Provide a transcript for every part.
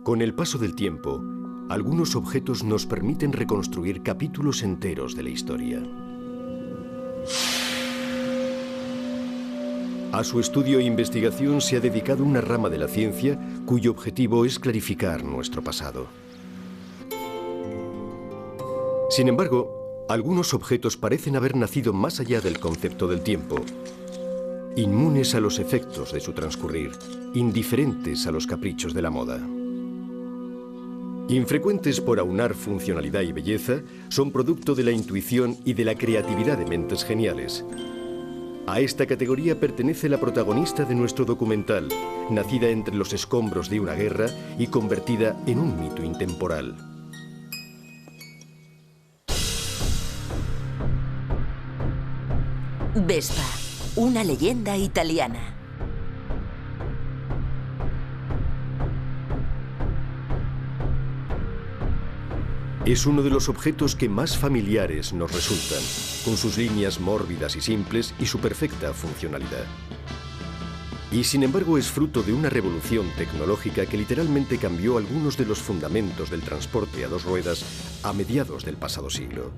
Con el paso del tiempo, algunos objetos nos permiten reconstruir capítulos enteros de la historia. A su estudio e investigación se ha dedicado una rama de la ciencia cuyo objetivo es clarificar nuestro pasado. Sin embargo, algunos objetos parecen haber nacido más allá del concepto del tiempo, inmunes a los efectos de su transcurrir, indiferentes a los caprichos de la moda. Infrecuentes por aunar funcionalidad y belleza, son producto de la intuición y de la creatividad de mentes geniales. A esta categoría pertenece la protagonista de nuestro documental, nacida entre los escombros de una guerra y convertida en un mito intemporal. Vespa, una leyenda italiana. Es uno de los objetos que más familiares nos resultan, con sus líneas mórbidas y simples y su perfecta funcionalidad. Y sin embargo es fruto de una revolución tecnológica que literalmente cambió algunos de los fundamentos del transporte a dos ruedas a mediados del pasado siglo.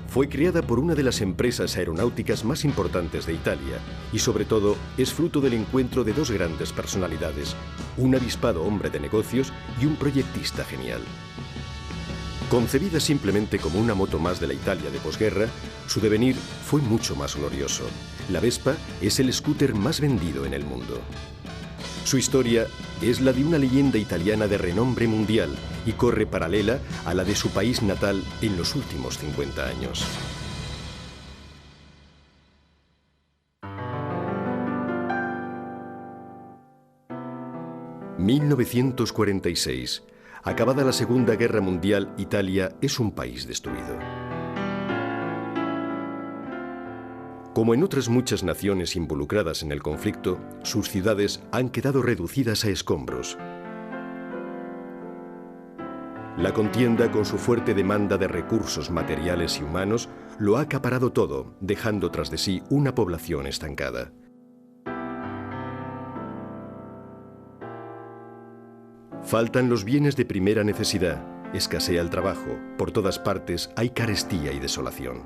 Fue creada por una de las empresas aeronáuticas más importantes de Italia y sobre todo es fruto del encuentro de dos grandes personalidades, un avispado hombre de negocios y un proyectista genial. Concebida simplemente como una moto más de la Italia de posguerra, su devenir fue mucho más glorioso. La Vespa es el scooter más vendido en el mundo. Su historia es la de una leyenda italiana de renombre mundial y corre paralela a la de su país natal en los últimos 50 años. ...1946... Acabada la Segunda Guerra Mundial, Italia es un país destruido. Como en otras muchas naciones involucradas en el conflicto, sus ciudades han quedado reducidas a escombros. La contienda, con su fuerte demanda de recursos materiales y humanos, lo ha acaparado todo, dejando tras de sí una población estancada. Faltan los bienes de primera necesidad, escasea el trabajo, por todas partes hay carestía y desolación.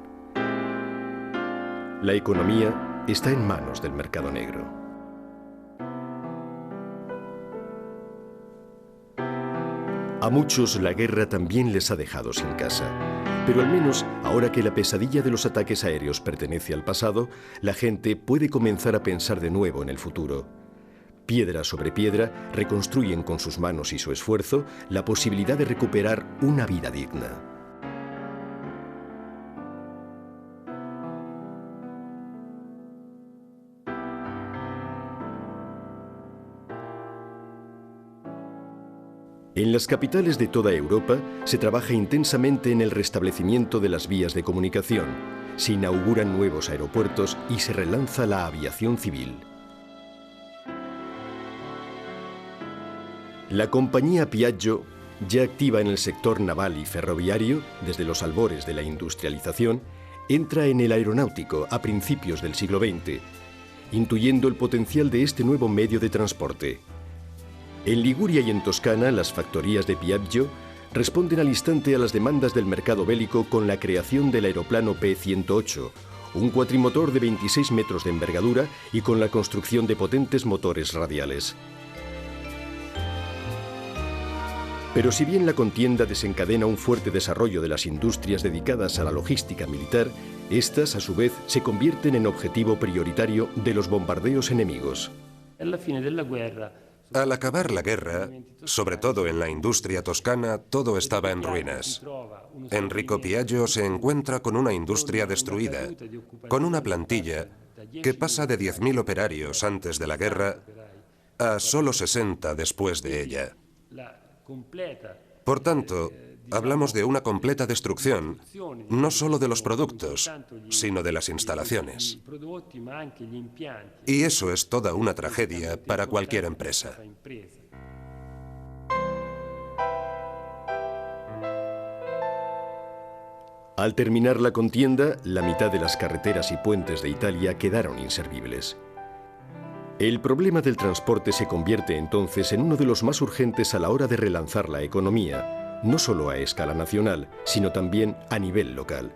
La economía está en manos del mercado negro. A muchos la guerra también les ha dejado sin casa, pero al menos ahora que la pesadilla de los ataques aéreos pertenece al pasado, la gente puede comenzar a pensar de nuevo en el futuro. Piedra sobre piedra, reconstruyen con sus manos y su esfuerzo la posibilidad de recuperar una vida digna. En las capitales de toda Europa se trabaja intensamente en el restablecimiento de las vías de comunicación, se inauguran nuevos aeropuertos y se relanza la aviación civil. La compañía Piaggio, ya activa en el sector naval y ferroviario desde los albores de la industrialización, entra en el aeronáutico a principios del siglo XX, intuyendo el potencial de este nuevo medio de transporte. En Liguria y en Toscana, las factorías de Piaggio responden al instante a las demandas del mercado bélico con la creación del aeroplano P-108, un cuatrimotor de 26 metros de envergadura y con la construcción de potentes motores radiales. Pero si bien la contienda desencadena un fuerte desarrollo de las industrias dedicadas a la logística militar, estas, a su vez, se convierten en objetivo prioritario de los bombardeos enemigos. Al acabar la guerra, sobre todo en la industria toscana, todo estaba en ruinas. Enrico Piaggio se encuentra con una industria destruida, con una plantilla que pasa de 10.000 operarios antes de la guerra a solo 60 después de ella. Por tanto, hablamos de una completa destrucción, no solo de los productos, sino de las instalaciones. Y eso es toda una tragedia para cualquier empresa. Al terminar la contienda, la mitad de las carreteras y puentes de Italia quedaron inservibles. El problema del transporte se convierte entonces en uno de los más urgentes a la hora de relanzar la economía, no solo a escala nacional, sino también a nivel local.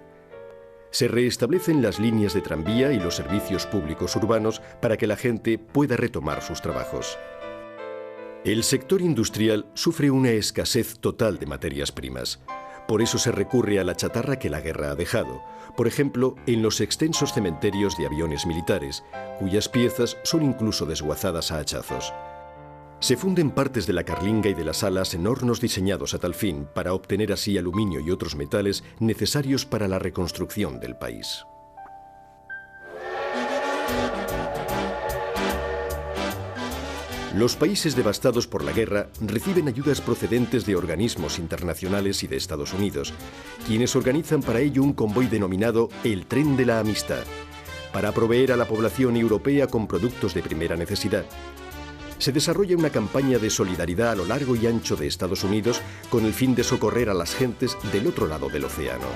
Se restablecen las líneas de tranvía y los servicios públicos urbanos para que la gente pueda retomar sus trabajos. El sector industrial sufre una escasez total de materias primas. Por eso se recurre a la chatarra que la guerra ha dejado, por ejemplo, en los extensos cementerios de aviones militares, cuyas piezas son incluso desguazadas a hachazos. Se funden partes de la carlinga y de las alas en hornos diseñados a tal fin para obtener así aluminio y otros metales necesarios para la reconstrucción del país. Los países devastados por la guerra reciben ayudas procedentes de organismos internacionales y de Estados Unidos, quienes organizan para ello un convoy denominado el Tren de la Amistad, para proveer a la población europea con productos de primera necesidad. Se desarrolla una campaña de solidaridad a lo largo y ancho de Estados Unidos con el fin de socorrer a las gentes del otro lado del océano.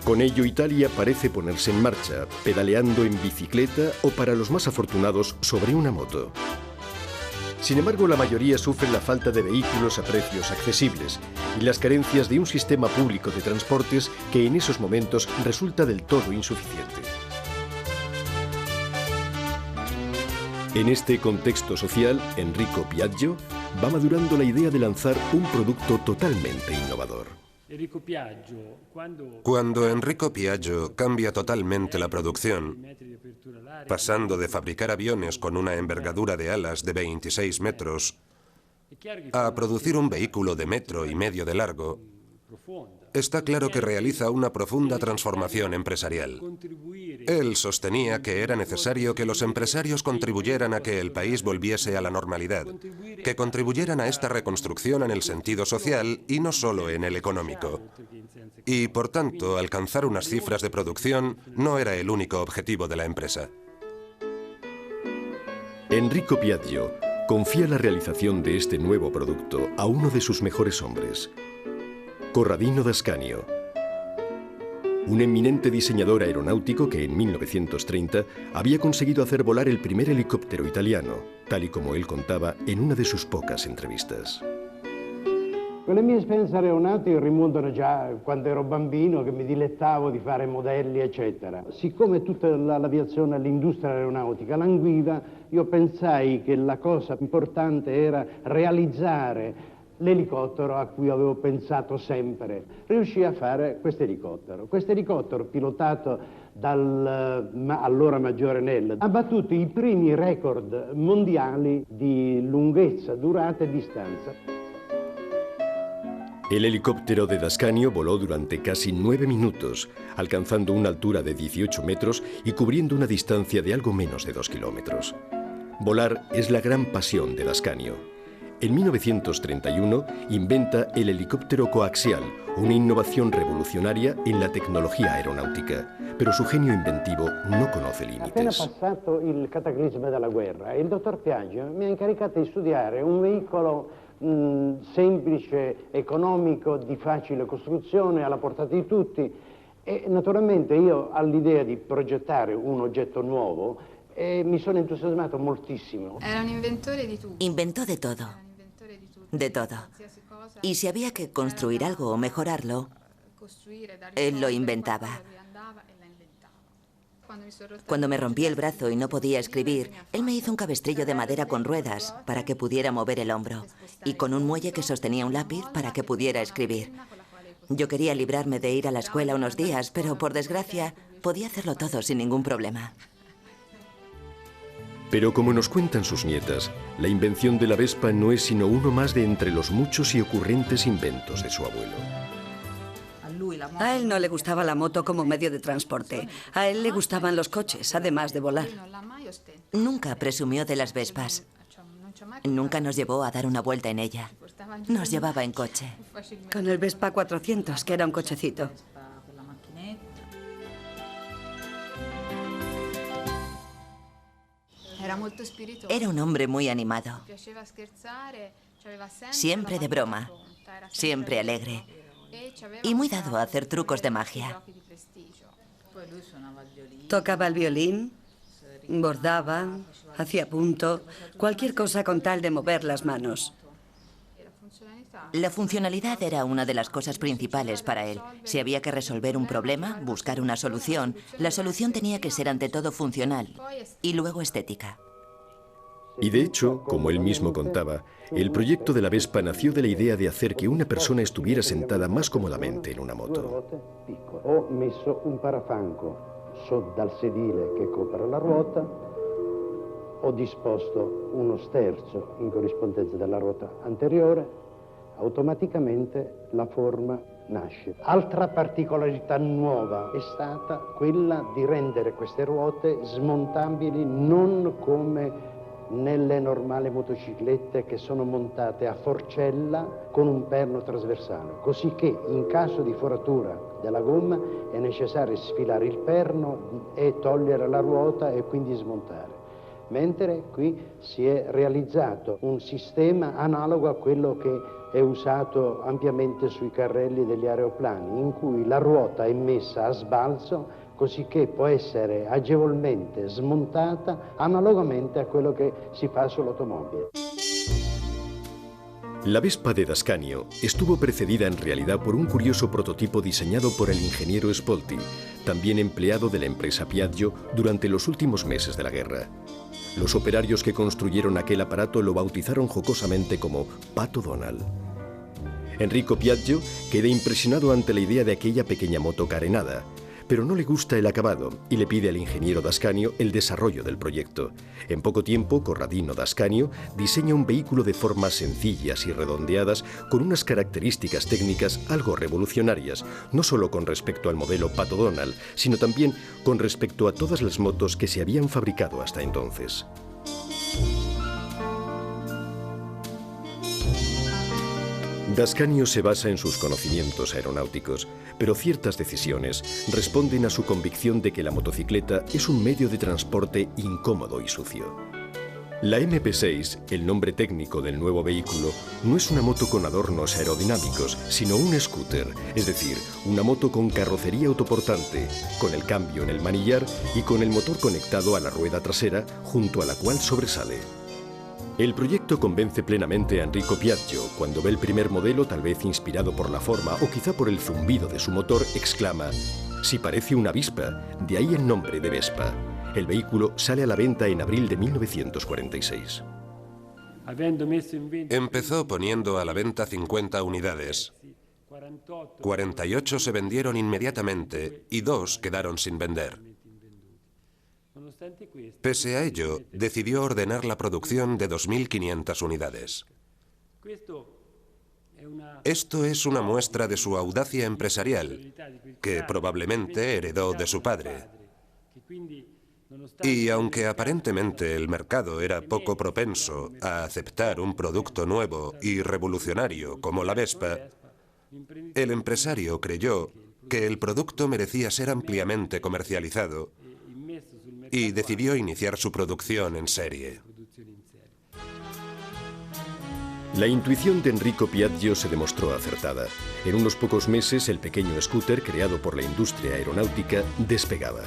Con ello, Italia parece ponerse en marcha, pedaleando en bicicleta o, para los más afortunados, sobre una moto. Sin embargo, la mayoría sufre la falta de vehículos a precios accesibles y las carencias de un sistema público de transportes que en esos momentos resulta del todo insuficiente. En este contexto social, Enrico Piaggio va madurando la idea de lanzar un producto totalmente innovador. Cuando Enrico Piaggio cambia totalmente la producción, pasando de fabricar aviones con una envergadura de alas de 26 metros a producir un vehículo de 1,5 metros de largo, está claro que realiza una profunda transformación empresarial. Él sostenía que era necesario que los empresarios contribuyeran a que el país volviese a la normalidad, que contribuyeran a esta reconstrucción en el sentido social y no solo en el económico. Y, por tanto, alcanzar unas cifras de producción no era el único objetivo de la empresa. Enrico Piaggio confía la realización de este nuevo producto a uno de sus mejores hombres, Corradino d'Ascanio, un eminente diseñador aeronáutico que en 1930 había conseguido hacer volar el primer helicóptero italiano, tal y como él contaba en una de sus pocas entrevistas. Le mie esperienze aeronautiche rimontano già quando ero bambino, che mi dilettavo di fare modelli, eccetera. Siccome tutta l'aviazione, l'industria aeronautica languiva, io pensai che la cosa importante era realizzare l'elicottero a cui avevo pensato sempre. Riuscii a fare questo elicottero pilotato dal allora maggiore Nell, ha battuto i primi record mondiali di lunghezza, durata e distanza. El helicóptero de d'Ascanio voló durante casi 9 minutos, alcanzando una altura de 18 metros y cubriendo una distancia de algo menos de 2 kilómetros. Volar es la gran pasión de d'Ascanio. En 1931 inventa el helicóptero coaxial, una innovación revolucionaria en la tecnología aeronáutica, pero su genio inventivo no conoce límites. Appena passato il cataclisma della guerra, il dottor Piaggio mi ha incaricato di studiare un veicolo semplice, economico, di facile costruzione, alla portata di tutti, e naturalmente io all'idea di progettare un oggetto nuovo mi sono entusiasmato moltissimo. Era un inventore di tutto. Inventó de todo. De todo. Y si había que construir algo o mejorarlo, él lo inventaba. Cuando me rompí el brazo y no podía escribir, él me hizo un cabestrillo de madera con ruedas para que pudiera mover el hombro y con un muelle que sostenía un lápiz para que pudiera escribir. Yo quería librarme de ir a la escuela unos días, pero por desgracia podía hacerlo todo sin ningún problema. Pero como nos cuentan sus nietas, la invención de la Vespa no es sino uno más de entre los muchos y ocurrentes inventos de su abuelo. A él no le gustaba la moto como medio de transporte. A él le gustaban los coches, además de volar. Nunca presumió de las Vespas. Nunca nos llevó a dar una vuelta en ella. Nos llevaba en coche. Con el Vespa 400, que era un cochecito. Era un hombre muy animado. Siempre de broma. Siempre alegre. Y muy dado a hacer trucos de magia. Tocaba el violín, Bordaba, hacía punto, cualquier cosa con tal de mover las manos. La funcionalidad era una de las cosas principales para él. Si había que resolver un problema, buscar una solución, la solución tenía que ser ante todo funcional y luego estética. Y de hecho, como él mismo contaba, el proyecto de la Vespa nació de la idea de hacer que una persona estuviera sentada más cómodamente en una moto. Ho messo un parafango dal sedile che copre la ruota, ho disposto uno sterzo in corrispondenza della ruota anteriore, automaticamente la forma nasce. Altra particolarità nuova è stata quella di rendere queste ruote smontabili non come nelle normali motociclette che sono montate a forcella con un perno trasversale, così che in caso di foratura della gomma è necessario sfilare il perno e togliere la ruota e quindi smontare. Mentre qui si è realizzato un sistema analogo a quello che è usato ampiamente sui carrelli degli aeroplani, in cui la ruota è messa a sbalzo così che può essere agevolmente smontata analogamente a quello che si fa sull'automobile. La Vespa de Dascanio estuvo precedida en realidad por un curioso prototipo diseñado por el ingeniero Spolti, también empleado de la empresa Piaggio durante los últimos meses de la guerra. Los operarios que construyeron aquel aparato lo bautizaron jocosamente como Pato Donald. Enrico Piaggio queda impresionado ante la idea de aquella pequeña moto carenada, pero no le gusta el acabado y le pide al ingeniero Dascanio el desarrollo del proyecto. En poco tiempo, Corradino Dascanio diseña un vehículo de formas sencillas y redondeadas con unas características técnicas algo revolucionarias, no solo con respecto al modelo Pato Donald, sino también con respecto a todas las motos que se habían fabricado hasta entonces. Dascanio se basa en sus conocimientos aeronáuticos, pero ciertas decisiones responden a su convicción de que la motocicleta es un medio de transporte incómodo y sucio. La MP6, el nombre técnico del nuevo vehículo, no es una moto con adornos aerodinámicos, sino un scooter, es decir, una moto con carrocería autoportante, con el cambio en el manillar y con el motor conectado a la rueda trasera, junto a la cual sobresale. El proyecto convence plenamente a Enrico Piaggio. Cuando ve el primer modelo, tal vez inspirado por la forma o quizá por el zumbido de su motor, exclama: «Si parece una Vespa», de ahí el nombre de Vespa. El vehículo sale a la venta en abril de 1946. Empezó poniendo a la venta 50 unidades. 48 se vendieron inmediatamente y 2 quedaron sin vender. Pese a ello, decidió ordenar la producción de 2.500 unidades. Esto es una muestra de su audacia empresarial, que probablemente heredó de su padre. Y aunque aparentemente el mercado era poco propenso a aceptar un producto nuevo y revolucionario como la Vespa, el empresario creyó que el producto merecía ser ampliamente comercializado y decidió iniciar su producción en serie. La intuición de Enrico Piaggio se demostró acertada. En unos pocos meses, el pequeño scooter creado por la industria aeronáutica despegaba.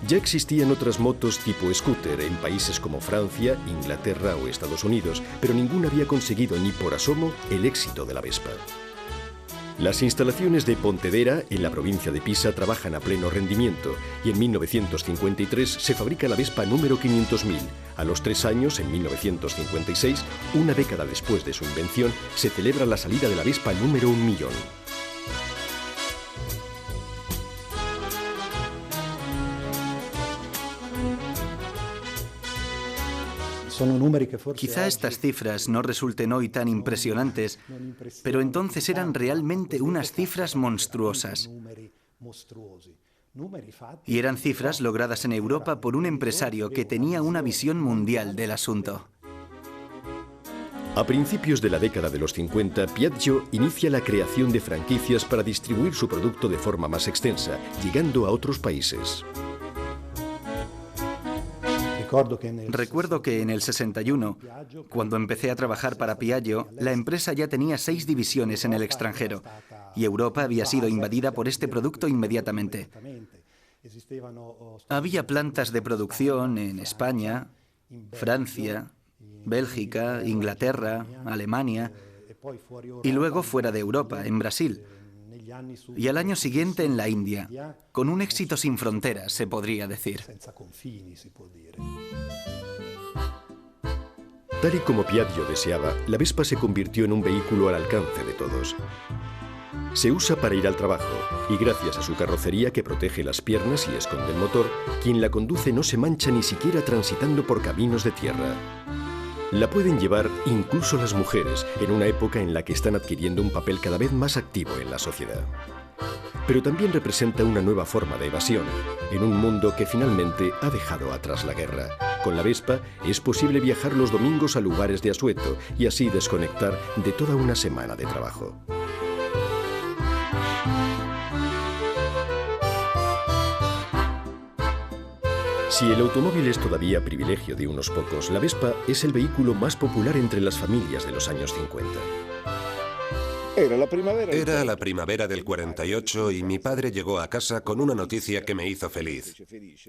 Ya existían otras motos tipo scooter en países como Francia, Inglaterra o Estados Unidos, pero ninguna había conseguido ni por asomo el éxito de la Vespa. Las instalaciones de Pontedera, en la provincia de Pisa, trabajan a pleno rendimiento y en 1953 se fabrica la Vespa número 500.000. A los 3 años, en 1956, una década después de su invención, se celebra la salida de la Vespa número 1.000.000. Quizá estas cifras no resulten hoy tan impresionantes, pero entonces eran realmente unas cifras monstruosas. Y eran cifras logradas en Europa por un empresario que tenía una visión mundial del asunto. A principios de la década de los 50, Piaggio inicia la creación de franquicias para distribuir su producto de forma más extensa, llegando a otros países. Recuerdo que en el 61, cuando empecé a trabajar para Piaggio, la empresa ya tenía 6 divisiones en el extranjero y Europa había sido invadida por este producto inmediatamente. Había plantas de producción en España, Francia, Bélgica, Inglaterra, Alemania y luego fuera de Europa, en Brasil. Y al año siguiente en la India, con un éxito sin fronteras, se podría decir. Tal y como Piaggio deseaba, la Vespa se convirtió en un vehículo al alcance de todos. Se usa para ir al trabajo y gracias a su carrocería que protege las piernas y esconde el motor, quien la conduce no se mancha ni siquiera transitando por caminos de tierra. La pueden llevar incluso las mujeres en una época en la que están adquiriendo un papel cada vez más activo en la sociedad. Pero también representa una nueva forma de evasión, en un mundo que finalmente ha dejado atrás la guerra. Con la Vespa es posible viajar los domingos a lugares de asueto y así desconectar de toda una semana de trabajo. Si el automóvil es todavía privilegio de unos pocos, la Vespa es el vehículo más popular entre las familias de los años 50. Era la primavera del 48 y mi padre llegó a casa con una noticia que me hizo feliz.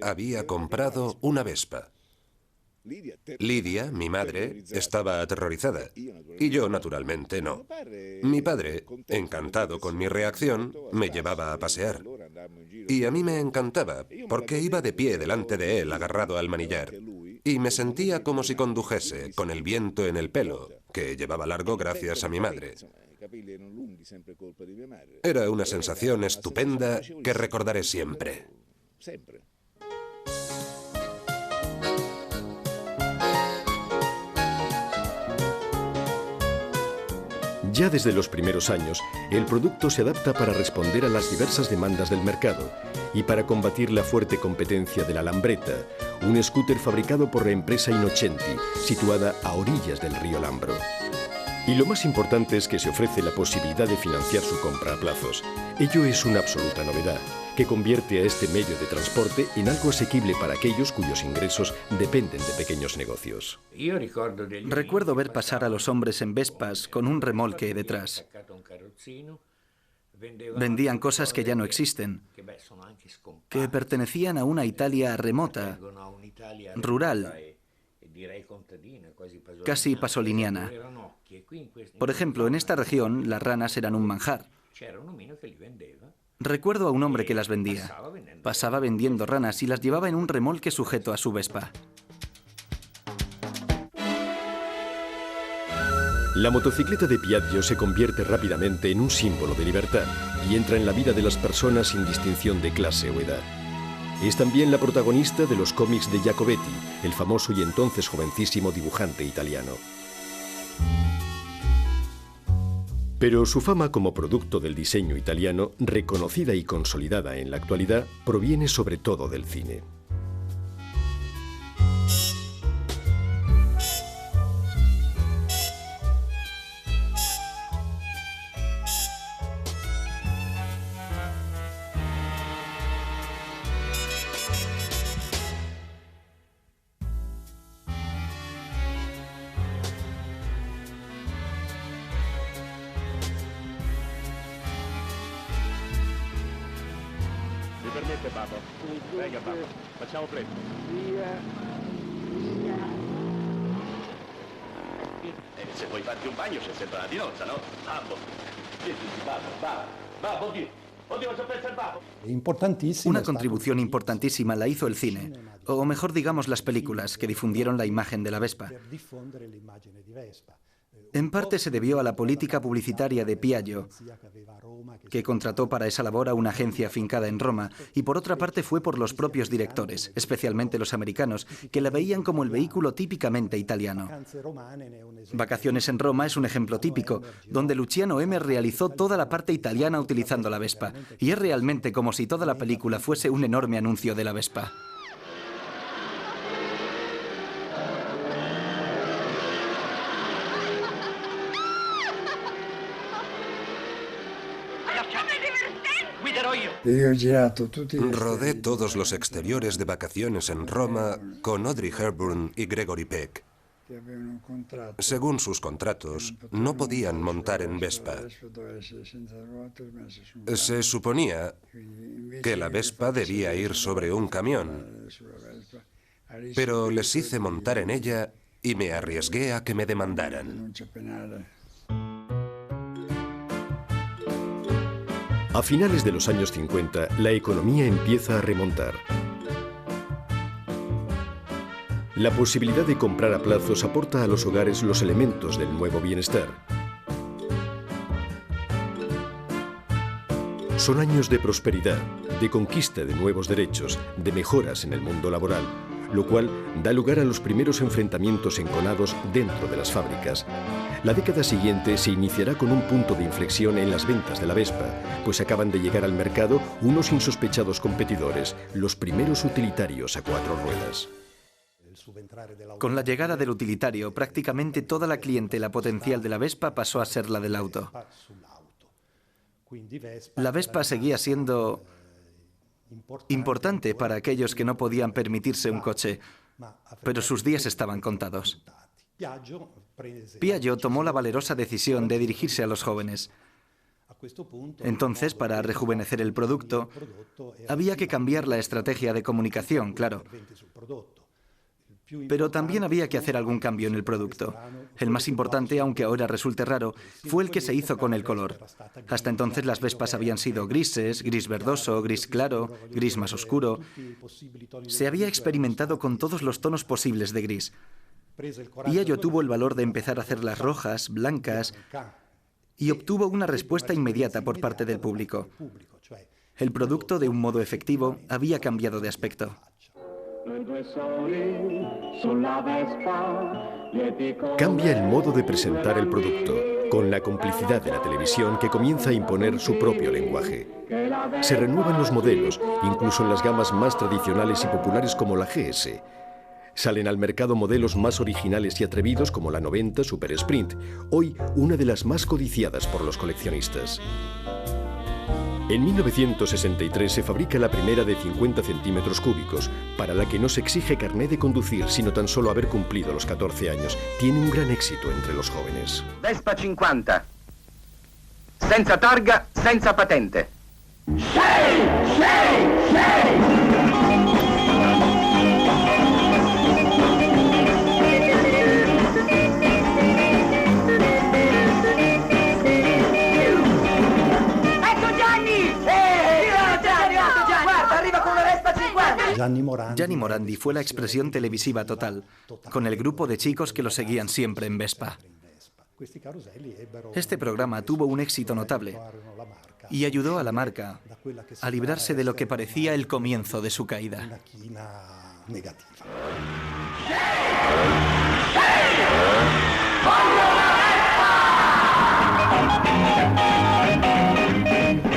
Había comprado una Vespa. Lidia, mi madre, estaba aterrorizada y yo, naturalmente, no. Mi padre, encantado con mi reacción, me llevaba a pasear. Y a mí me encantaba, porque iba de pie delante de él, agarrado al manillar. Y me sentía como si condujese, con el viento en el pelo, que llevaba largo gracias a mi madre. Era una sensación estupenda que recordaré siempre. Ya desde los primeros años, el producto se adapta para responder a las diversas demandas del mercado y para combatir la fuerte competencia de la Lambretta, un scooter fabricado por la empresa Innocenti, situada a orillas del río Lambro. Y lo más importante es que se ofrece la posibilidad de financiar su compra a plazos. Ello es una absoluta novedad, que convierte a este medio de transporte en algo asequible para aquellos cuyos ingresos dependen de pequeños negocios. Recuerdo ver pasar a los hombres en Vespas con un remolque detrás. Vendían cosas que ya no existen, que pertenecían a una Italia remota, rural, casi pasoliniana. Por ejemplo, en esta región las ranas eran un manjar. Recuerdo a un hombre que las vendía. Pasaba vendiendo ranas y las llevaba en un remolque sujeto a su Vespa. La motocicleta de Piaggio se convierte rápidamente en un símbolo de libertad y entra en la vida de las personas sin distinción de clase o edad. Es también la protagonista de los cómics de Giacobetti, el famoso y entonces jovencísimo dibujante italiano. Pero su fama como producto del diseño italiano, reconocida y consolidada en la actualidad, proviene sobre todo del cine. Permette, Babbo? Venga, Babbo, facciamo presto. Se vuoi farti un bagno c'è sempre la dinozza, no? Babbo. Babbo, oddio, se pensa il Babbo. Una contribución importantísima la hizo el cine, o mejor digamos las películas, que difundieron la imagen de la Vespa. En parte se debió a la política publicitaria de Piaggio, que contrató para esa labor a una agencia afincada en Roma, y por otra parte fue por los propios directores, especialmente los americanos, que la veían como el vehículo típicamente italiano. Vacaciones en Roma es un ejemplo típico, donde Luciano M. realizó toda la parte italiana utilizando la Vespa, y es realmente como si toda la película fuese un enorme anuncio de la Vespa. Rodé todos los exteriores de vacaciones en Roma con Audrey Hepburn y Gregory Peck. Según sus contratos, no podían montar en Vespa. Se suponía que la Vespa debía ir sobre un camión, pero les hice montar en ella y me arriesgué a que me demandaran. A finales de los años 50, la economía empieza a remontar. La posibilidad de comprar a plazos aporta a los hogares los elementos del nuevo bienestar. Son años de prosperidad, de conquista de nuevos derechos, de mejoras en el mundo laboral, lo cual da lugar a los primeros enfrentamientos enconados dentro de las fábricas. La década siguiente se iniciará con un punto de inflexión en las ventas de la Vespa, pues acaban de llegar al mercado unos insospechados competidores, los primeros utilitarios a 4 ruedas. Con la llegada del utilitario, prácticamente toda la clientela potencial de la Vespa pasó a ser la del auto. La Vespa seguía siendo importante para aquellos que no podían permitirse un coche, pero sus días estaban contados. Piaggio tomó la valerosa decisión de dirigirse a los jóvenes. Entonces, para rejuvenecer el producto, había que cambiar la estrategia de comunicación, claro. Pero también había que hacer algún cambio en el producto. El más importante, aunque ahora resulte raro, fue el que se hizo con el color. Hasta entonces las Vespas habían sido grises, gris verdoso, gris claro, gris más oscuro. Se había experimentado con todos los tonos posibles de gris. Piaggio tuvo el valor de empezar a hacerlas rojas, blancas, y obtuvo una respuesta inmediata por parte del público. El producto, de un modo efectivo, había cambiado de aspecto. Cambia el modo de presentar el producto, con la complicidad de la televisión que comienza a imponer su propio lenguaje. Se renuevan los modelos, incluso en las gamas más tradicionales y populares como la GS. Salen al mercado modelos más originales y atrevidos como la 90 Super Sprint, hoy una de las más codiciadas por los coleccionistas. En 1963 se fabrica la primera de 50 centímetros cúbicos, para la que no se exige carné de conducir, sino tan solo haber cumplido los 14 años. Tiene un gran éxito entre los jóvenes. Vespa 50. Senza targa, senza patente. Gianni Morandi fue la expresión televisiva total, con el grupo de chicos que lo seguían siempre en Vespa. Este programa tuvo un éxito notable y ayudó a la marca a librarse de lo que parecía el comienzo de su caída.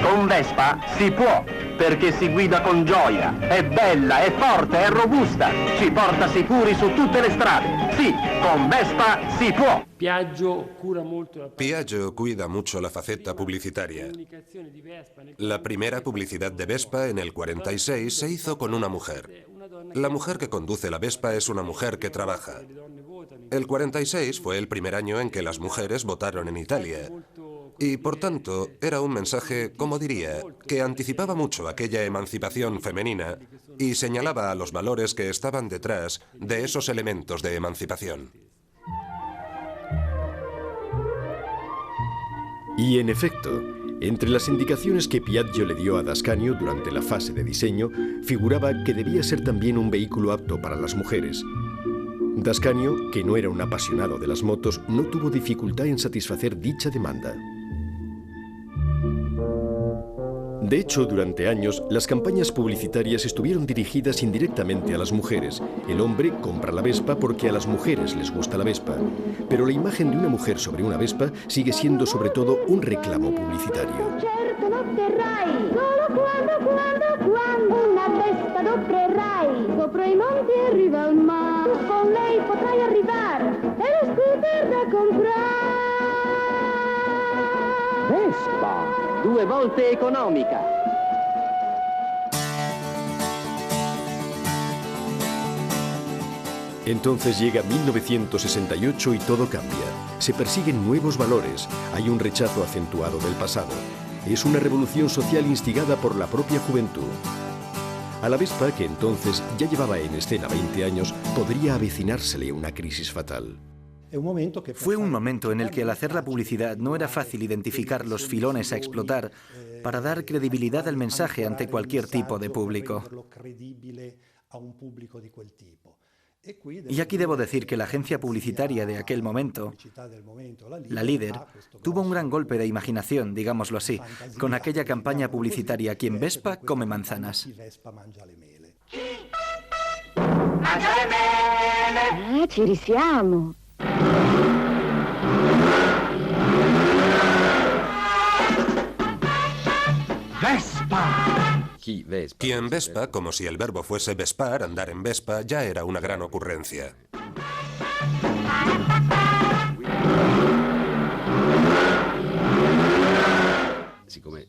Con Vespa si può, perché si guida con gioia, è bella, è forte, è robusta, ci porta sicuri su tutte le strade. Sì, con Vespa si può. Piaggio cuida mucho la faceta publicitaria. La primera publicidad de Vespa en el 46 se hizo con una mujer. La mujer que conduce la Vespa es una mujer que trabaja. El 46 fue el primer año en que las mujeres votaron en Italia. Y, por tanto, era un mensaje, como diría, que anticipaba mucho aquella emancipación femenina y señalaba a los valores que estaban detrás de esos elementos de emancipación. Y, en efecto, entre las indicaciones que Piaggio le dio a D'Ascanio durante la fase de diseño, figuraba que debía ser también un vehículo apto para las mujeres. D'Ascanio, que no era un apasionado de las motos, no tuvo dificultad en satisfacer dicha demanda. De hecho, durante años, las campañas publicitarias estuvieron dirigidas indirectamente a las mujeres. El hombre compra la Vespa porque a las mujeres les gusta la Vespa. Pero la imagen de una mujer sobre una Vespa sigue siendo sobre todo un reclamo publicitario. Quando una Vespa adoprerai, sopra i monti arriva il mare, con lei potrai arrivare, è lo scooter da comprare. Vespa, 2 volte economica. Entonces llega 1968 y todo cambia. Se persiguen nuevos valores, hay un rechazo acentuado del pasado. Es una revolución social instigada por la propia juventud. A la Vespa, que entonces ya llevaba en escena 20 años, podría avecinársele una crisis fatal. Fue un momento en el que al hacer la publicidad no era fácil identificar los filones a explotar para dar credibilidad al mensaje ante cualquier tipo de público. Y aquí debo decir que la agencia publicitaria de aquel momento, la líder, tuvo un gran golpe de imaginación, digámoslo así, con aquella campaña publicitaria "Quien Vespa come manzanas". Ah, ci risiamo. Vespa. Quien Vespa, como si el verbo fuese vespar, andar en Vespa, ya era una gran ocurrencia.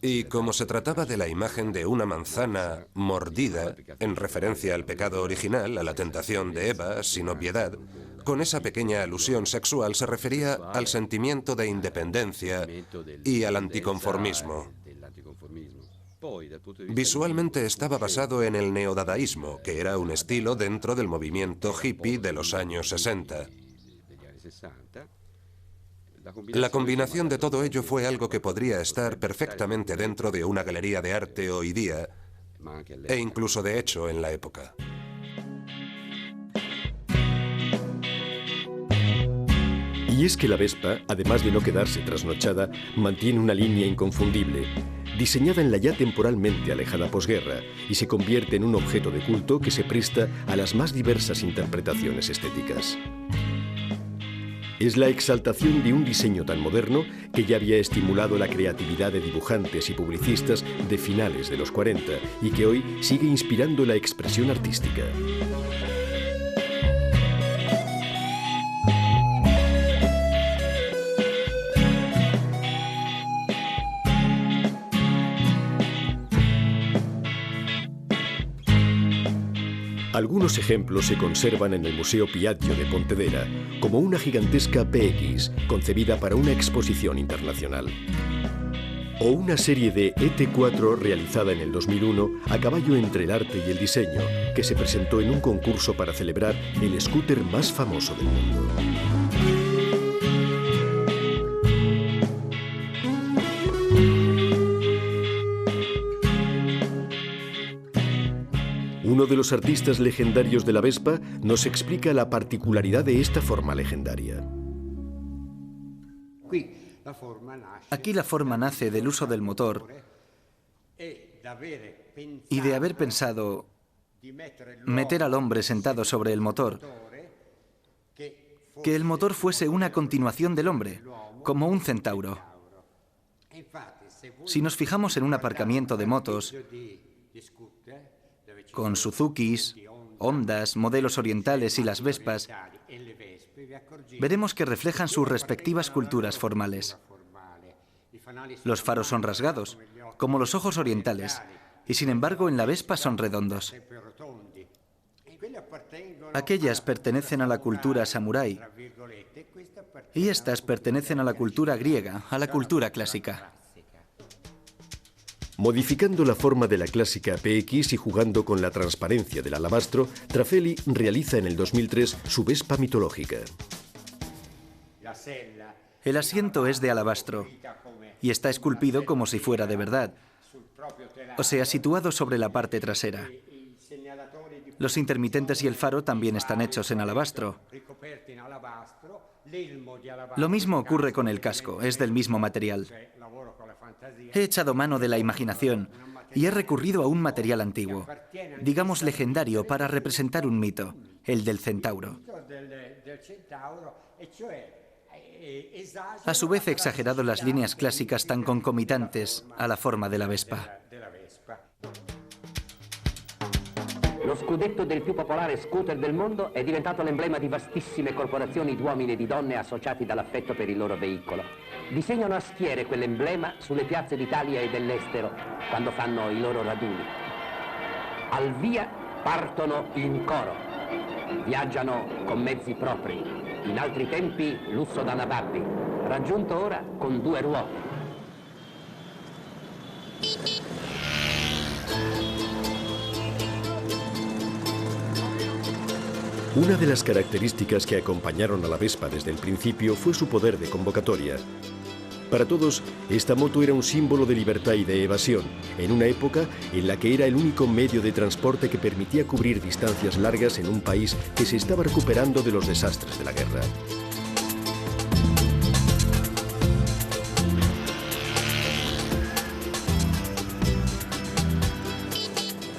Y como se trataba de la imagen de una manzana mordida, en referencia al pecado original, a la tentación de Eva, sin obviedad, con esa pequeña alusión sexual se refería al sentimiento de independencia y al anticonformismo. Visualmente estaba basado en el neodadaísmo, que era un estilo dentro del movimiento hippie de los años 60. La combinación de todo ello fue algo que podría estar perfectamente dentro de una galería de arte hoy día, e incluso de hecho en la época. Y es que la Vespa, además de no quedarse trasnochada, mantiene una línea inconfundible, diseñada en la ya temporalmente alejada posguerra, y se convierte en un objeto de culto que se presta a las más diversas interpretaciones estéticas. Es la exaltación de un diseño tan moderno que ya había estimulado la creatividad de dibujantes y publicistas de finales de los 40 y que hoy sigue inspirando la expresión artística. Algunos ejemplos se conservan en el Museo Piaggio de Pontedera, como una gigantesca PX, concebida para una exposición internacional. O una serie de ET4 realizada en el 2001 a caballo entre el arte y el diseño, que se presentó en un concurso para celebrar el scooter más famoso del mundo. Uno de los artistas legendarios de la Vespa nos explica la particularidad de esta forma legendaria. Aquí la forma nace del uso del motor y de haber pensado meter al hombre sentado sobre el motor, que el motor fuese una continuación del hombre, como un centauro. Si nos fijamos en un aparcamiento de motos, con Suzukis, Hondas, modelos orientales y las Vespas, veremos que reflejan sus respectivas culturas formales. Los faros son rasgados, como los ojos orientales, y sin embargo en la Vespa son redondos. Aquellas pertenecen a la cultura samurái, y estas pertenecen a la cultura griega, a la cultura clásica. Modificando la forma de la clásica PX y jugando con la transparencia del alabastro, Trafelli realiza en el 2003 su Vespa mitológica. El asiento es de alabastro y está esculpido como si fuera de verdad, o sea, situado sobre la parte trasera. Los intermitentes y el faro también están hechos en alabastro. Lo mismo ocurre con el casco, es del mismo material. He echado mano de la imaginación y he recurrido a un material antiguo, digamos legendario, para representar un mito, el del centauro. A su vez he exagerado las líneas clásicas tan concomitantes a la forma de la Vespa. Lo scudetto del più popolare scooter del mondo è diventato l'emblema di vastissime corporazioni di uomini e di donne associati dall'affetto per il loro veicolo. Disegnano a schiere quell'emblema sulle piazze d'Italia e dell'estero quando fanno i loro raduni. Al via partono in coro. Viaggiano con mezzi propri, in altri tempi lusso da nababbi, raggiunto ora con 2 ruote. Una de las características que acompañaron a la Vespa desde el principio fue su poder de convocatoria. Para todos, esta moto era un símbolo de libertad y de evasión, en una época en la que era el único medio de transporte que permitía cubrir distancias largas en un país que se estaba recuperando de los desastres de la guerra.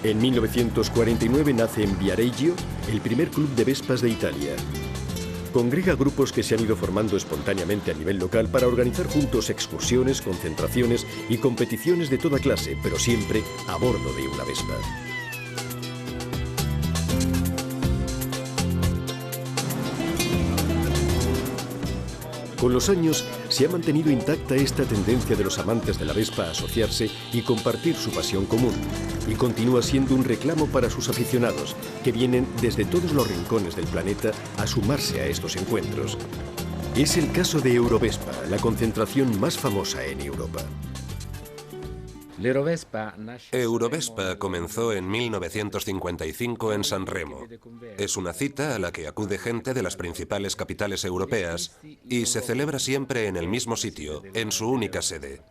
En 1949 nace en Viareggio el primer club de Vespas de Italia. Congrega grupos que se han ido formando espontáneamente a nivel local para organizar juntos excursiones, concentraciones y competiciones de toda clase, pero siempre a bordo de una Vespa. Con los años se ha mantenido intacta esta tendencia de los amantes de la Vespa a asociarse y compartir su pasión común, y continúa siendo un reclamo para sus aficionados, que vienen desde todos los rincones del planeta a sumarse a estos encuentros. Es el caso de Eurovespa, la concentración más famosa en Europa. Eurovespa comenzó en 1955 en San Remo. Es una cita a la que acude gente de las principales capitales europeas y se celebra siempre en el mismo sitio, en su única sede.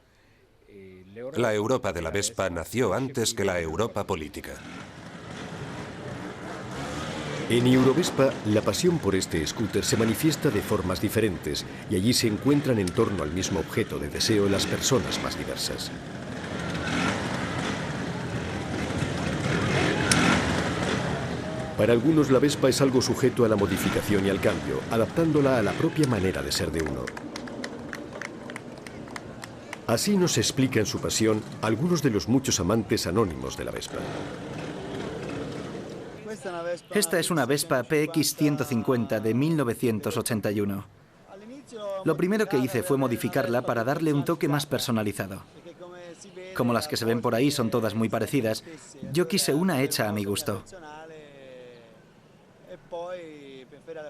La Europa de la Vespa nació antes que la Europa política. En Eurovespa, la pasión por este scooter se manifiesta de formas diferentes y allí se encuentran en torno al mismo objeto de deseo las personas más diversas. Para algunos la Vespa es algo sujeto a la modificación y al cambio, adaptándola a la propia manera de ser de uno. Así nos explican su pasión algunos de los muchos amantes anónimos de la Vespa. Esta es una Vespa PX 150 de 1981. Lo primero que hice fue modificarla para darle un toque más personalizado. Como las que se ven por ahí son todas muy parecidas, yo quise una hecha a mi gusto.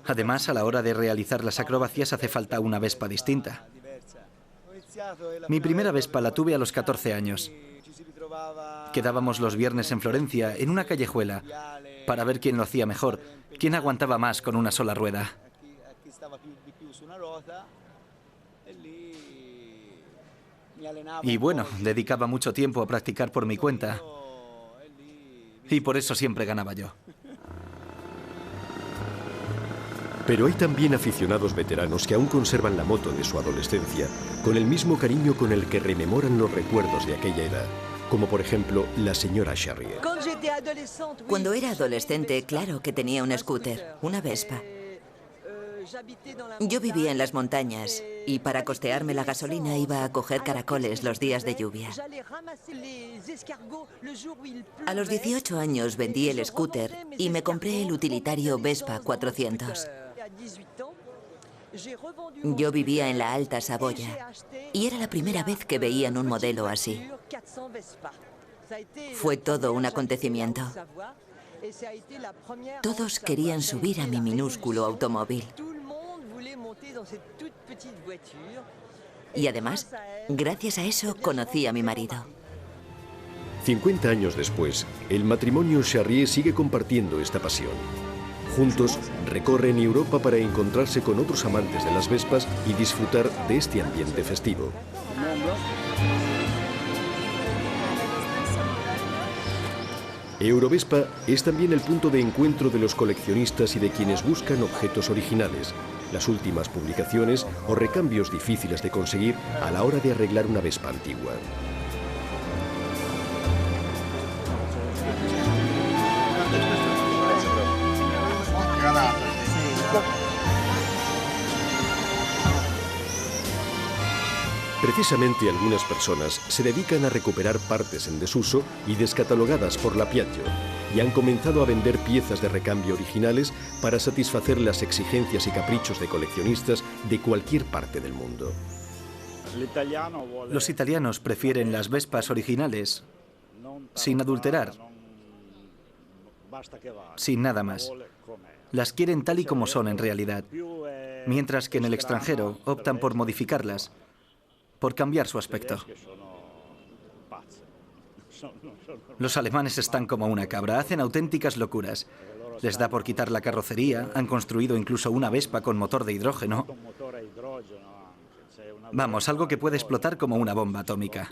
Además, a la hora de realizar las acrobacias hace falta una Vespa distinta. Mi primera Vespa la tuve a los 14 años. Quedábamos los viernes en Florencia, en una callejuela, para ver quién lo hacía mejor, quién aguantaba más con una sola rueda. Y bueno, dedicaba mucho tiempo a practicar por mi cuenta. Y por eso siempre ganaba yo. Pero hay también aficionados veteranos que aún conservan la moto de su adolescencia, con el mismo cariño con el que rememoran los recuerdos de aquella edad, como por ejemplo la señora Charrier. Cuando era adolescente, claro que tenía un scooter, una Vespa. Yo vivía en las montañas y para costearme la gasolina iba a coger caracoles los días de lluvia. A los 18 años vendí el scooter y me compré el utilitario Vespa 400. Yo vivía en la Alta Saboya y era la primera vez que veían un modelo así. Fue todo un acontecimiento. Todos querían subir a mi minúsculo automóvil. Y además, gracias a eso, conocí a mi marido. 50 años después, el matrimonio Charrier sigue compartiendo esta pasión. Juntos, recorren Europa para encontrarse con otros amantes de las Vespas y disfrutar de este ambiente festivo. Eurovespa es también el punto de encuentro de los coleccionistas y de quienes buscan objetos originales, las últimas publicaciones o recambios difíciles de conseguir a la hora de arreglar una Vespa antigua. Precisamente algunas personas se dedican a recuperar partes en desuso y descatalogadas por la Piaggio y han comenzado a vender piezas de recambio originales para satisfacer las exigencias y caprichos de coleccionistas de cualquier parte del mundo. Los italianos prefieren las Vespas originales, sin adulterar, sin nada más. Las quieren tal y como son en realidad, mientras que en el extranjero optan por modificarlas, por cambiar su aspecto. Los alemanes están como una cabra, hacen auténticas locuras. Les da por quitar la carrocería, han construido incluso una Vespa con motor de hidrógeno. Vamos, algo que puede explotar como una bomba atómica.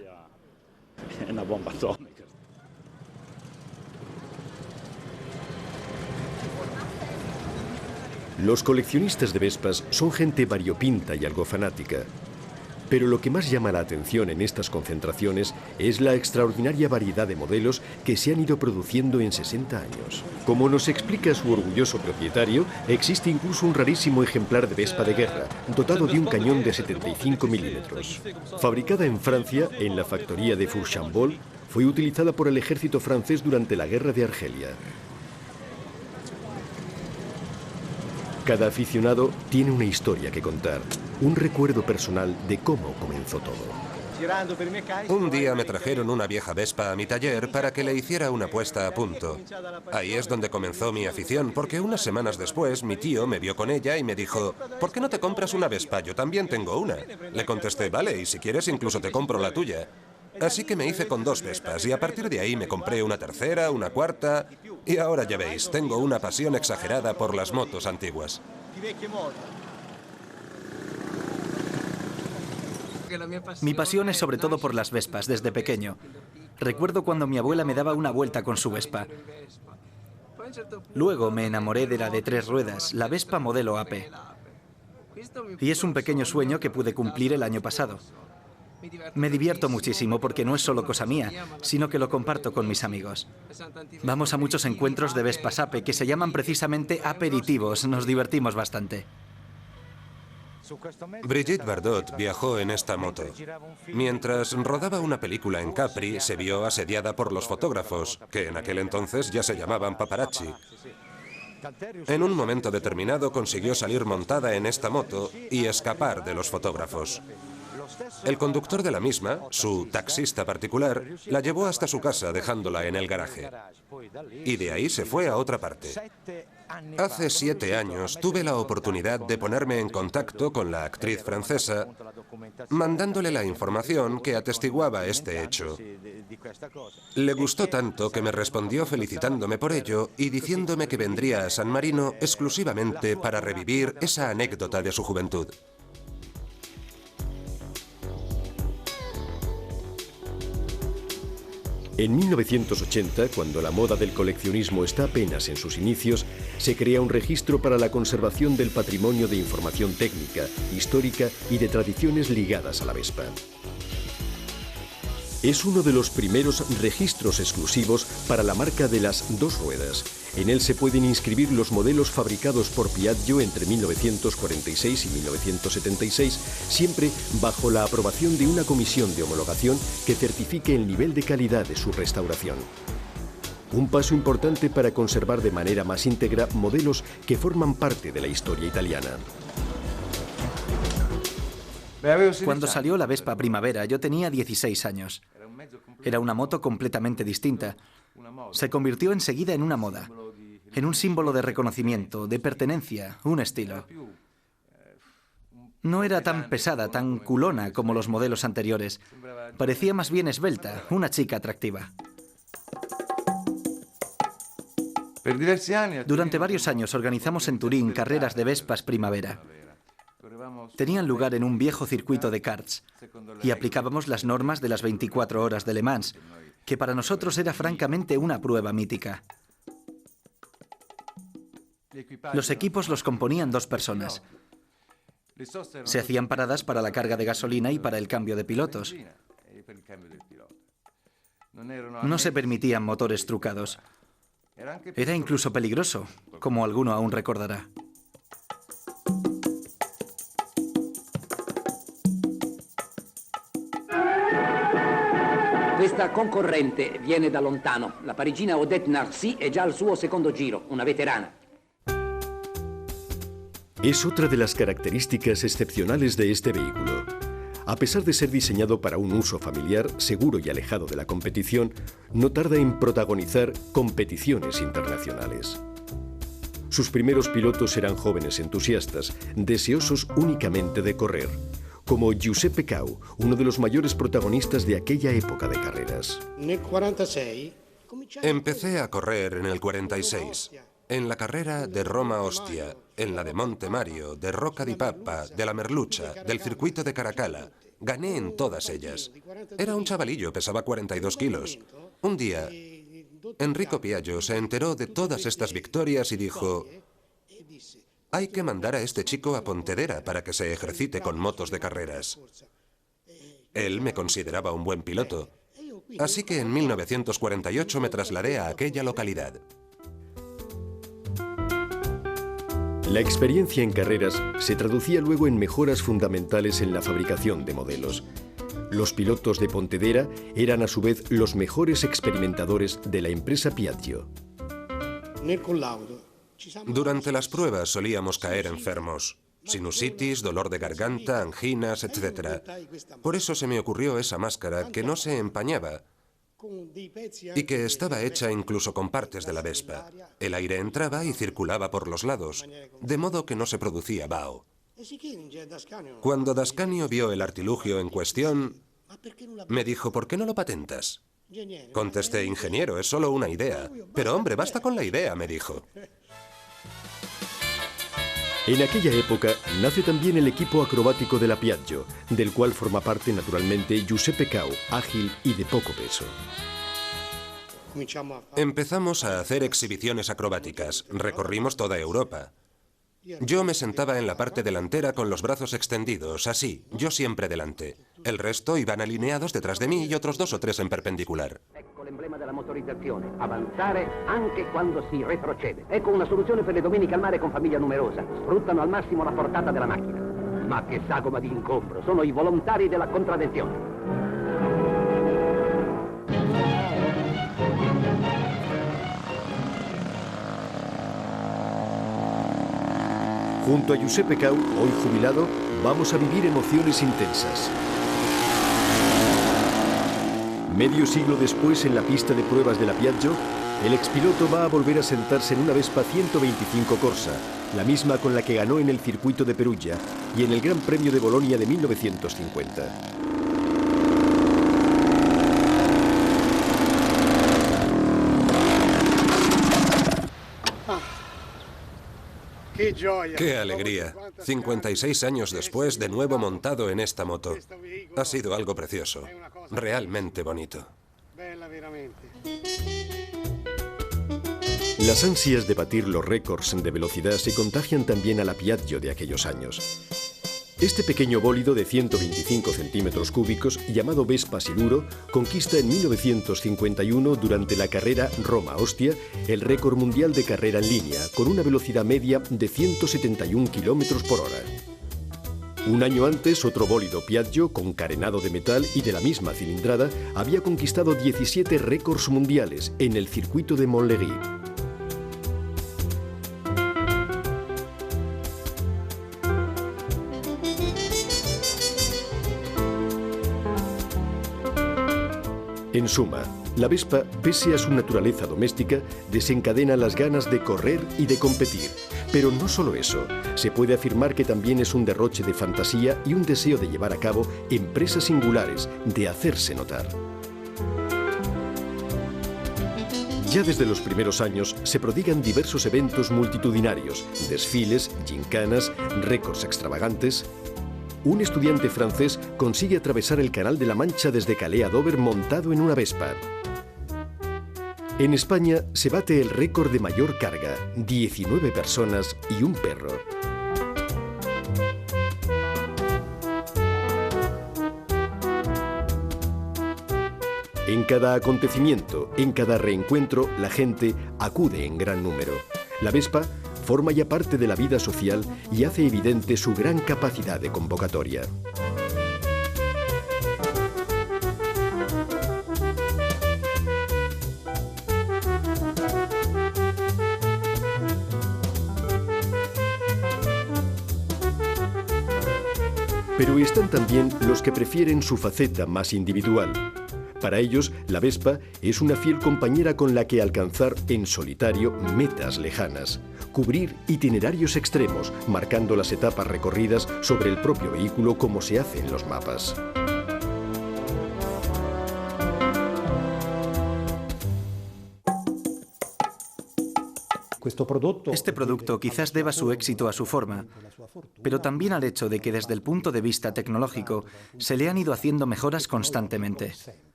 Los coleccionistas de Vespas son gente variopinta y algo fanática. Pero lo que más llama la atención en estas concentraciones es la extraordinaria variedad de modelos que se han ido produciendo en 60 años. Como nos explica su orgulloso propietario, existe incluso un rarísimo ejemplar de Vespa de guerra, dotado de un cañón de 75 milímetros. Fabricada en Francia, en la factoría de Fourchambault, fue utilizada por el ejército francés durante la guerra de Argelia. Cada aficionado tiene una historia que contar, un recuerdo personal de cómo comenzó todo. Un día me trajeron una vieja Vespa a mi taller para que le hiciera una puesta a punto. Ahí es donde comenzó mi afición, porque unas semanas después mi tío me vio con ella y me dijo: ¿por qué no te compras una Vespa? Yo también tengo una. Le contesté: vale, y si quieres incluso te compro la tuya. Así que me hice con 2 Vespas y a partir de ahí me compré una tercera, una cuarta y ahora ya veis, tengo una pasión exagerada por las motos antiguas. Mi pasión es sobre todo por las Vespas desde pequeño. Recuerdo cuando mi abuela me daba una vuelta con su Vespa. Luego me enamoré de la de 3 ruedas, la Vespa modelo AP. Y es un pequeño sueño que pude cumplir el año pasado. Me divierto muchísimo porque no es solo cosa mía, sino que lo comparto con mis amigos. Vamos a muchos encuentros de Vespas AP que se llaman precisamente aperitivos. Nos divertimos bastante. Brigitte Bardot viajó en esta moto. Mientras rodaba una película en Capri, se vio asediada por los fotógrafos, que en aquel entonces ya se llamaban paparazzi. En un momento determinado consiguió salir montada en esta moto y escapar de los fotógrafos. El conductor de la misma, su taxista particular, la llevó hasta su casa dejándola en el garaje. Y de ahí se fue a otra parte. Hace 7 años tuve la oportunidad de ponerme en contacto con la actriz francesa, mandándole la información que atestiguaba este hecho. Le gustó tanto que me respondió felicitándome por ello y diciéndome que vendría a San Marino exclusivamente para revivir esa anécdota de su juventud. En 1980, cuando la moda del coleccionismo está apenas en sus inicios, se crea un registro para la conservación del patrimonio de información técnica, histórica y de tradiciones ligadas a la Vespa. Es uno de los primeros registros exclusivos para la marca de las 2 ruedas. En él se pueden inscribir los modelos fabricados por Piaggio entre 1946 y 1976, siempre bajo la aprobación de una comisión de homologación que certifique el nivel de calidad de su restauración. Un paso importante para conservar de manera más íntegra modelos que forman parte de la historia italiana. Cuando salió la Vespa Primavera, yo tenía 16 años. Era una moto completamente distinta. Se convirtió enseguida en una moda, en un símbolo de reconocimiento, de pertenencia, un estilo. No era tan pesada, tan culona como los modelos anteriores. Parecía más bien esbelta, una chica atractiva. Durante varios años organizamos en Turín carreras de Vespas Primavera. Tenían lugar en un viejo circuito de karts y aplicábamos las normas de las 24 horas de Le Mans, que para nosotros era francamente una prueba mítica. Los equipos los componían 2 personas. Se hacían paradas para la carga de gasolina y para el cambio de pilotos. No se permitían motores trucados. Era incluso peligroso, como alguno aún recordará. Questa concorrente viene da lontano. La parigina Odette Narcy è già al suo secondo giro, una veterana. Es otra de las características excepcionales de este vehículo. A pesar de ser diseñado para un uso familiar, seguro y alejado de la competición, no tarda en protagonizar competiciones internacionales. Sus primeros pilotos eran jóvenes entusiastas, deseosos únicamente de correr, como Giuseppe Cau, uno de los mayores protagonistas de aquella época de carreras. Empecé a correr en el 46, en la carrera de Roma-Ostia, en la de Monte Mario, de Rocca di Papa, de la Merlucha, del circuito de Caracalla. Gané en todas ellas. Era un chavalillo, pesaba 42 kilos. Un día, Enrico Piaggio se enteró de todas estas victorias y dijo: hay que mandar a este chico a Pontedera para que se ejercite con motos de carreras. Él me consideraba un buen piloto, así que en 1948 me trasladé a aquella localidad. La experiencia en carreras se traducía luego en mejoras fundamentales en la fabricación de modelos. Los pilotos de Pontedera eran a su vez los mejores experimentadores de la empresa Piaggio. Durante las pruebas solíamos caer enfermos. Sinusitis, dolor de garganta, anginas, etc. Por eso se me ocurrió esa máscara que no se empañaba y que estaba hecha incluso con partes de la Vespa. El aire entraba y circulaba por los lados, de modo que no se producía vaho. Cuando Dascanio vio el artilugio en cuestión, me dijo: ¿por qué no lo patentas? Contesté: ingeniero, es solo una idea. Pero hombre, basta con la idea, me dijo. En aquella época nace también el equipo acrobático de la Piaggio, del cual forma parte naturalmente Giuseppe Cau, ágil y de poco peso. Empezamos a hacer exhibiciones acrobáticas. Recorrimos toda Europa. Yo me sentaba en la parte delantera con los brazos extendidos, así, yo siempre delante. El resto iban alineados detrás de mí y otros 2 o 3 en perpendicular. Ecco l'emblema della motorizzazione, avanzare anche quando si retrocede. Ecco una soluzione per le domeniche al mare con famiglia numerosa. Sfruttano al massimo la portata della macchina. Ma che sagoma di incontro, sono i volontari della contravvenzione. Junto a Giuseppe Cau, hoy jubilado, vamos a vivir emociones intensas. Medio siglo después, en la pista de pruebas de la Piaggio, el expiloto va a volver a sentarse en una Vespa 125 Corsa, la misma con la que ganó en el circuito de Perugia y en el Gran Premio de Bolonia de 1950. ¡Qué alegría! 56 años después, de nuevo montado en esta moto. Ha sido algo precioso, realmente bonito. Las ansias de batir los récords de velocidad se contagian también a la Piaggio de aquellos años. Este pequeño bólido de 125 centímetros cúbicos, llamado Vespa Siluro, conquista en 1951, durante la carrera Roma-Ostia, el récord mundial de carrera en línea, con una velocidad media de 171 kilómetros por hora. Un año antes, otro bólido Piaggio, con carenado de metal y de la misma cilindrada, había conquistado 17 récords mundiales en el circuito de Montlhéry. En suma, la Vespa, pese a su naturaleza doméstica, desencadena las ganas de correr y de competir. Pero no solo eso, se puede afirmar que también es un derroche de fantasía y un deseo de llevar a cabo empresas singulares, de hacerse notar. Ya desde los primeros años se prodigan diversos eventos multitudinarios, desfiles, gincanas, récords extravagantes. Un estudiante francés consigue atravesar el Canal de la Mancha desde Calais a Dover montado en una Vespa. En España se bate el récord de mayor carga, 19 personas y un perro. En cada acontecimiento, en cada reencuentro, la gente acude en gran número. La Vespa forma ya parte de la vida social y hace evidente su gran capacidad de convocatoria. Pero están también los que prefieren su faceta más individual. Para ellos, la Vespa es una fiel compañera con la que alcanzar en solitario metas lejanas, cubrir itinerarios extremos, marcando las etapas recorridas sobre el propio vehículo como se hace en los mapas. Este producto quizás deba su éxito a su forma, pero también al hecho de que desde el punto de vista tecnológico se le han ido haciendo mejoras constantemente.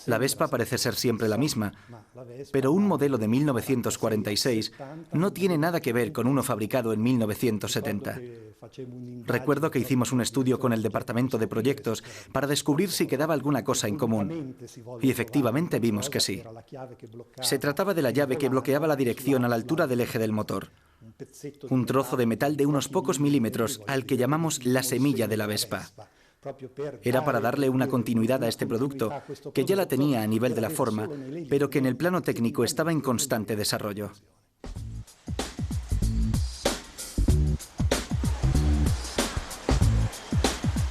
La Vespa parece ser siempre la misma, pero un modelo de 1946 no tiene nada que ver con uno fabricado en 1970. Recuerdo que hicimos un estudio con el departamento de proyectos para descubrir si quedaba alguna cosa en común, y efectivamente vimos que sí. Se trataba de la llave que bloqueaba la dirección a la altura del eje del motor. Un trozo de metal de unos pocos milímetros al que llamamos la semilla de la Vespa. Era para darle una continuidad a este producto, que ya la tenía a nivel de la forma, pero que en el plano técnico estaba en constante desarrollo.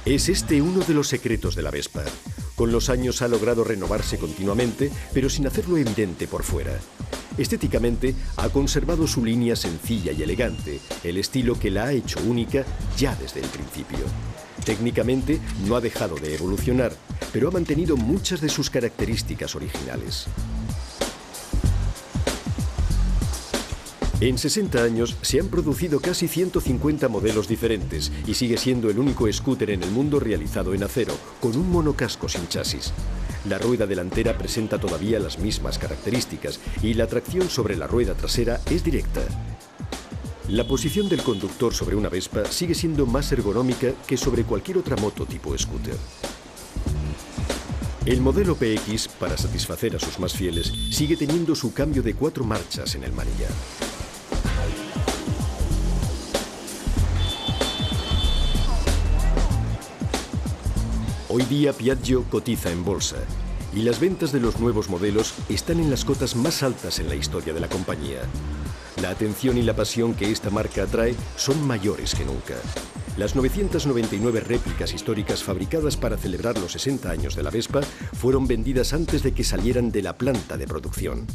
Es este uno de los secretos de la Vespa. Con los años ha logrado renovarse continuamente, pero sin hacerlo evidente por fuera. Estéticamente, ha conservado su línea sencilla y elegante, el estilo que la ha hecho única ya desde el principio. Técnicamente, no ha dejado de evolucionar, pero ha mantenido muchas de sus características originales. En 60 años se han producido casi 150 modelos diferentes y sigue siendo el único scooter en el mundo realizado en acero, con un monocasco sin chasis. La rueda delantera presenta todavía las mismas características y la tracción sobre la rueda trasera es directa. La posición del conductor sobre una Vespa sigue siendo más ergonómica que sobre cualquier otra moto tipo scooter. El modelo PX, para satisfacer a sus más fieles, sigue teniendo su cambio de 4 marchas en el manillar. Hoy día Piaggio cotiza en bolsa y las ventas de los nuevos modelos están en las cotas más altas en la historia de la compañía. La atención y la pasión que esta marca atrae son mayores que nunca. Las 999 réplicas históricas fabricadas para celebrar los 60 años de la Vespa fueron vendidas antes de que salieran de la planta de producción.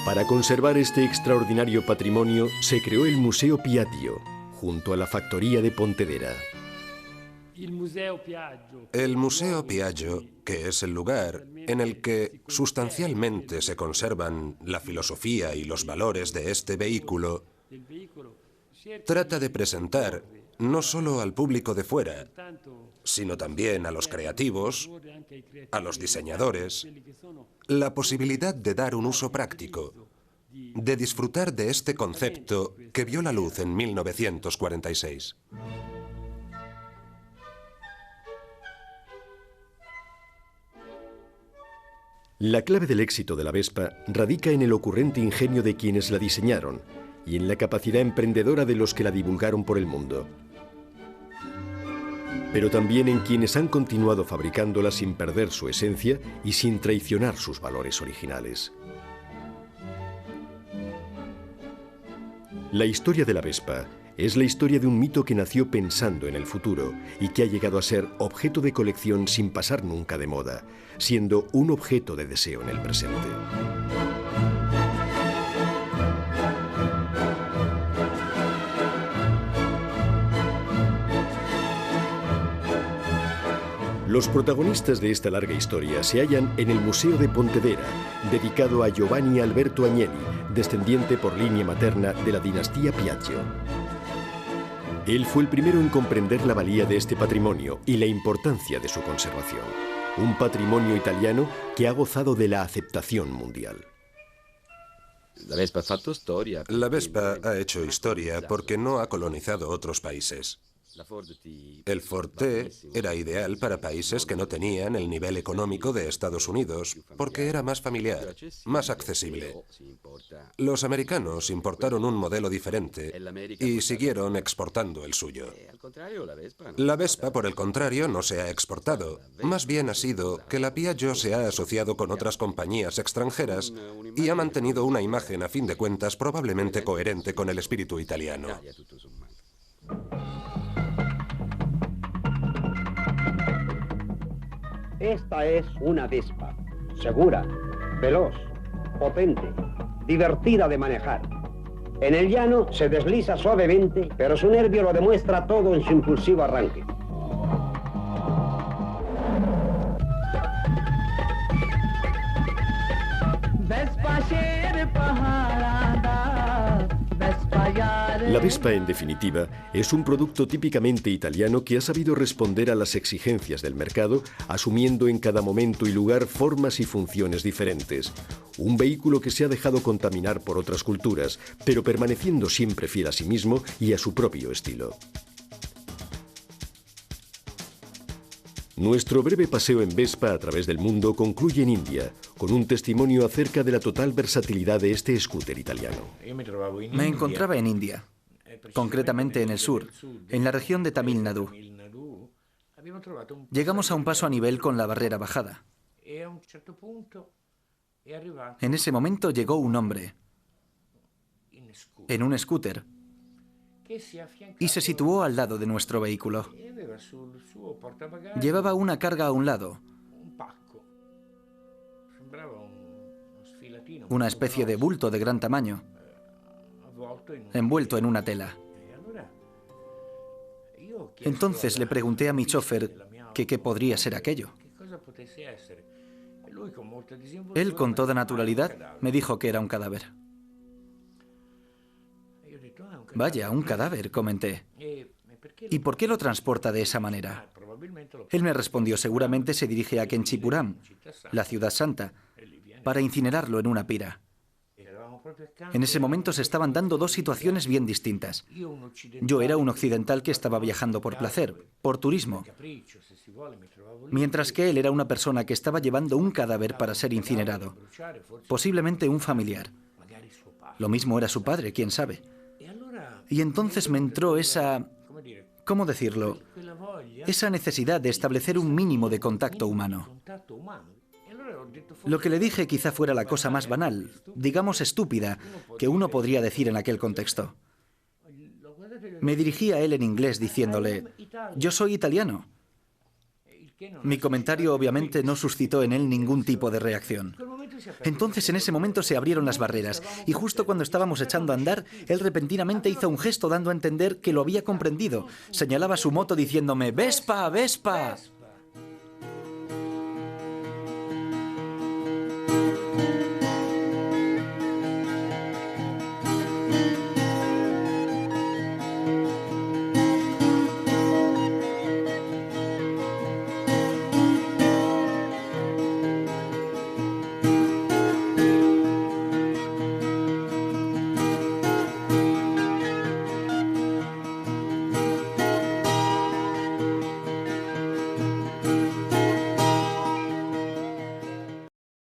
Para conservar este extraordinario patrimonio se creó el Museo Piaggio, junto a la factoría de Pontedera. El Museo Piaggio, que es el lugar en el que sustancialmente se conservan la filosofía y los valores de este vehículo, trata de presentar no solo al público de fuera, sino también a los creativos, a los diseñadores, la posibilidad de dar un uso práctico, de disfrutar de este concepto que vio la luz en 1946. La clave del éxito de la Vespa radica en el ocurrente ingenio de quienes la diseñaron y en la capacidad emprendedora de los que la divulgaron por el mundo. Pero también en quienes han continuado fabricándola sin perder su esencia y sin traicionar sus valores originales. La historia de la Vespa es la historia de un mito que nació pensando en el futuro y que ha llegado a ser objeto de colección sin pasar nunca de moda, siendo un objeto de deseo en el presente. Los protagonistas de esta larga historia se hallan en el Museo de Pontedera, dedicado a Giovanni Alberto Agnelli, descendiente por línea materna de la dinastía Piaggio. Él fue el primero en comprender la valía de este patrimonio y la importancia de su conservación. Un patrimonio italiano que ha gozado de la aceptación mundial. La Vespa ha hecho historia porque no ha colonizado otros países. El Ford T era ideal para países que no tenían el nivel económico de Estados Unidos, porque era más familiar, más accesible. Los americanos importaron un modelo diferente y siguieron exportando el suyo. La Vespa, por el contrario, no se ha exportado. Más bien ha sido que la Piaggio se ha asociado con otras compañías extranjeras y ha mantenido una imagen, a fin de cuentas, probablemente coherente con el espíritu italiano. Esta es una Vespa, segura, veloz, potente, divertida de manejar. En el llano se desliza suavemente, pero su nervio lo demuestra todo en su impulsivo arranque. La Vespa, en definitiva, es un producto típicamente italiano que ha sabido responder a las exigencias del mercado, asumiendo en cada momento y lugar formas y funciones diferentes. Un vehículo que se ha dejado contaminar por otras culturas, pero permaneciendo siempre fiel a sí mismo y a su propio estilo. Nuestro breve paseo en Vespa a través del mundo concluye en India, con un testimonio acerca de la total versatilidad de este scooter italiano. Me encontraba en India, concretamente en el sur, en la región de Tamil Nadu. Llegamos a un paso a nivel con la barrera bajada. En ese momento llegó un hombre en un scooter y se situó al lado de nuestro vehículo. Llevaba una carga a un lado, una especie de bulto de gran tamaño, envuelto en una tela. Entonces le pregunté a mi chofer que qué podría ser aquello. Él, con toda naturalidad, me dijo que era un cadáver. Vaya, un cadáver, comenté. ¿Y por qué lo transporta de esa manera? Él me respondió, seguramente se dirige a Kenchipuram, la ciudad santa, para incinerarlo en una pira. En ese momento se estaban dando dos situaciones bien distintas. Yo era un occidental que estaba viajando por placer, por turismo, mientras que él era una persona que estaba llevando un cadáver para ser incinerado, posiblemente un familiar. Lo mismo era su padre, quién sabe. Y entonces me entró esa, ¿cómo decirlo?, esa necesidad de establecer un mínimo de contacto humano. Lo que le dije quizá fuera la cosa más banal, digamos estúpida, que uno podría decir en aquel contexto. Me dirigí a él en inglés diciéndole, yo soy italiano. Mi comentario obviamente no suscitó en él ningún tipo de reacción. Entonces en ese momento se abrieron las barreras y justo cuando estábamos echando a andar, él repentinamente hizo un gesto dando a entender que lo había comprendido. Señalaba su moto diciéndome, ¡Vespa, Vespa!